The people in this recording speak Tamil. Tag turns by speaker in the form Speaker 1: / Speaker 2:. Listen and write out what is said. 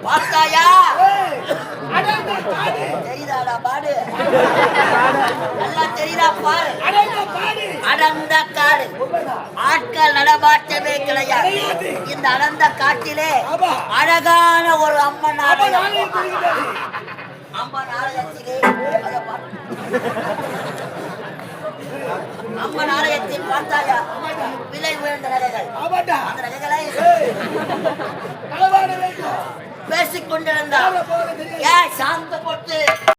Speaker 1: பார்த்தாயா? தெரியுதாடா பாடு? நல்லா தெரியுதா பாரு. அடர்ந்த காடு, ஆட்கள் நடமாட்டமே கிடையாது. இந்த அடர்ந்த காட்டிலே அழகான ஒரு அம்மன் ஆலயம். அம்மன் ஆலயத்திலே அம்மன் ஆலயத்தில் பார்த்தாயா விலை உயர்ந்த நகைகள். அந்த நகைகளை பேசிக் கொண்டிருந்தார். ஏன் சாந்த போட்டு